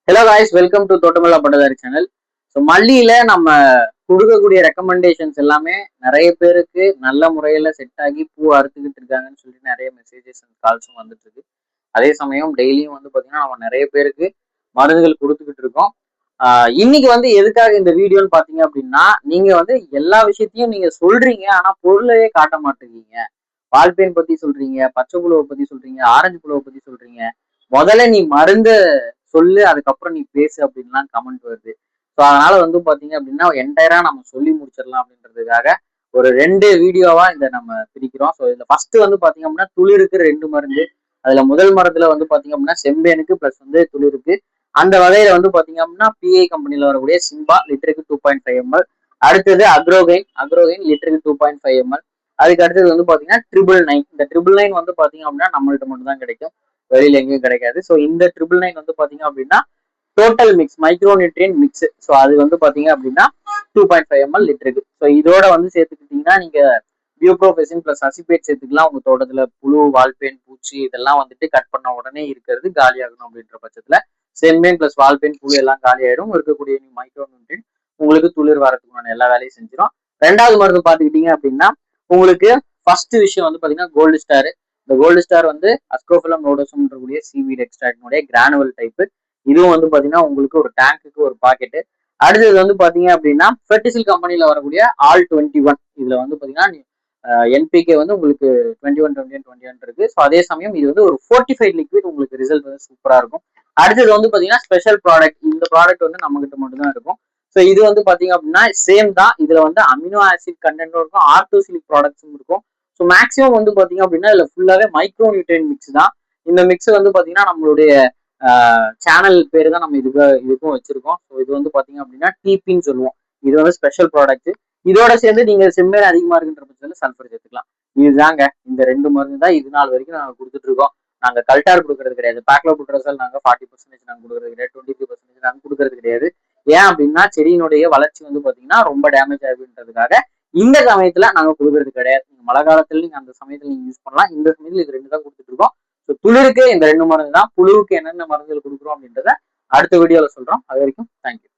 Hello guys, welcome to தோட்டமல்லா பட்டதாரி channel. So மல்லியில நம்ம கொடுக்கக்கூடிய ரெக்கமெண்டேஷன்ஸ் எல்லாமே நிறைய பேருக்கு நல்ல முறையில செட் ஆகி பூ அறுத்துக்கிட்டு இருக்காங்கன்னு சொல்லி நிறைய மெசேஜஸ் அண்ட் கால்ஸும் வந்துட்டு இருக்கு. அதே சமயம் டெய்லியும் வந்து பார்த்தீங்கன்னா நம்ம நிறைய பேருக்கு மருந்துகள் கொடுத்துக்கிட்டு இருக்கோம். இன்னைக்கு வந்து எதுக்காக இந்த வீடியோன்னு பார்த்தீங்க அப்படின்னா, நீங்க வந்து எல்லா விஷயத்தையும் நீங்க சொல்றீங்க, ஆனா பொருளையே காட்ட மாட்டேங்கிறீங்க. வால்பேன் பத்தி சொல்றீங்க, பச்சை புழுவை பத்தி சொல்றீங்க, ஆரஞ்சு புழுவை பத்தி சொல்றீங்க. முதல்ல நீ மருந்து சொல்லு, அதுக்கப்புறம் நீ பேசு அப்படின்லாம் கமெண்ட் வருது. ஸோ அதனால வந்து பாத்தீங்க அப்படின்னா என்டையரா நம்ம சொல்லி முடிச்சிடலாம் அப்படின்றதுக்காக ஒரு 2 வீடியோவா இந்த நம்ம பிரிக்கிறோம். ஸோ இதுல ஃபர்ஸ்ட் வந்து பாத்தீங்க அப்படின்னா துளிருக்கு 2 மருந்து. அதுல முதல் மருந்துல வந்து பாத்தீங்க அப்படின்னா செம்பேனுக்கு பிளஸ் வந்து துளிருக்கு. அந்த வகையில வந்து பாத்தீங்க அப்படின்னா பிஐ கம்பெனில வரக்கூடிய சிம்பா லிட்டருக்கு 2.5 ml. அடுத்தது அக்ரோகைன் லிட்டருக்கு 2.5 ml. அதுக்கு அடுத்தது வந்து பாத்தீங்கன்னா 999. இந்த 999 வந்து பாத்தீங்க அப்படின்னா நம்மள்ட்ட மட்டும் தான் கிடைக்கும், வெளியில எங்கேயும் கிடைக்காது. ஸோ இந்த 999 வந்து பாத்தீங்க அப்படின்னா total mix micro nutrient mix. So அது வந்து பாத்தீங்க அப்படின்னா 2.5 ml லிட்டருக்கு. ஸோ இதோட வந்து சேர்த்துக்கிட்டீங்கன்னா நீங்க பியூப்ரோஃபெசின் பிளஸ் அசிபேட் சேர்த்துக்கலாம். உங்க தோட்டத்துல புழு, வால்பேன், பூச்சி இதெல்லாம் வந்துட்டு கட் பண்ண உடனே இருக்கிறது காலியாகணும் அப்படின்ற பட்சத்துல செம்பேன் பிளஸ் வால்பேன், புழு எல்லாம் காலி ஆயிடும். இருக்கக்கூடிய மைக்ரோ நியூட்ரியன் உங்களுக்கு துளிர் வரதுக்கான எல்லா வேலையும் செஞ்சிடும். ரெண்டாவது மருந்து பாத்துக்கிட்டீங்க அப்படின்னா உங்களுக்கு ஃபர்ஸ்ட் விஷயம் வந்து பாத்தீங்கன்னா கோல்டு ஸ்டார். இந்த கோல்டு ஸ்டார் வந்து அஸ்கோஃபிலம் நோடோசம் கூடிய சீவீட் எக்ஸ்ட்ராக்டினுடைய கிரானுவல் டைப். இதுவும் வந்து பாத்தீங்கன்னா உங்களுக்கு ஒரு டேங்குக்கு ஒரு பாக்கெட். அடுத்தது வந்து பாத்தீங்க அப்படின்னா ஃபெர்டிசில் கம்பெனில வரக்கூடிய ஆல் 21. இதுல வந்து பாத்தீங்கன்னா என்பிகே வந்து உங்களுக்கு 21 இருக்கு. ஸோ அதே சமயம் இது வந்து ஒரு ஃபோர்ட்டிஃபைட் லிக்விட். உங்களுக்கு ரிசல்ட் வந்து சூப்பரா இருக்கும். அடுத்தது வந்து பாத்தீங்கன்னா ஸ்பெஷல் ப்ராடக்ட். இந்த ப்ராடக்ட் வந்து நம்ம கிட்ட மட்டும் தான் இருக்கும். ஸோ இது வந்து பாத்தீங்க அப்படின்னா சேம் தான். இதுல வந்து அமினோ ஆசிட் கண்டென்ட்டும் இருக்கும், ஆர்டோசிலிக் ப்ராடக்ட்ஸும் இருக்கும். ஸோ மேக்ஸிமம் வந்து பாத்தீங்க அப்படின்னா இதுல ஃபுல்லாவே மைக்ரோ நியூட்ரியன் மிக்ஸ் தான். இந்த மிக்ஸ் வந்து பாத்தீங்கன்னா நம்மளுடைய சேனல் பேரு தான் நம்ம இதுக்கும் வச்சிருக்கோம். ஸோ இது வந்து பாத்தீங்க அப்படின்னா டிபின்னு சொல்லுவோம். இது வந்து ஸ்பெஷல் ப்ராடக்ட். இதோட சேர்ந்து நீங்க செம்மேன் அதிகமா இருக்குன்ற பட்சத்தில் சல்ஃபர் சேர்த்துக்கலாம். இதுதாங்க இந்த 2 மருந்து தான் இது நாள் வரைக்கும் நாங்க கொடுத்துட்டு இருக்கோம். நாங்க கல்டார் கொடுக்கறது கிடையாது. பேக்லோ புட்ரஸால் நாங்க 40% நாங்க கொடுக்கறது கிடையாது, 23% நாங்க கொடுக்கறது கிடையாது. ஏன் அப்படின்னா செடியினுடைய வளர்ச்சி வந்து பாத்தீங்கன்னா ரொம்ப டேமேஜ் ஆகுதுன்றதுக்காக இந்த சமயத்துல நாங்க கொடுக்கறது கிடையாது. நீங்க மழை காலத்துல நீங்க அந்த சமயத்துல நீங்க யூஸ் பண்ணலாம். இந்த சமயத்துல இது 2 தான் கொடுத்துட்டு இருக்கோம். துளிருக்கு இந்த 2 மருந்து தான். புழுவுக்கு என்னென்ன மருந்துகள் கொடுக்குறோம் அப்படின்றத அடுத்த வீடியோல சொல்றோம். அது வரைக்கும் தேங்க்யூ.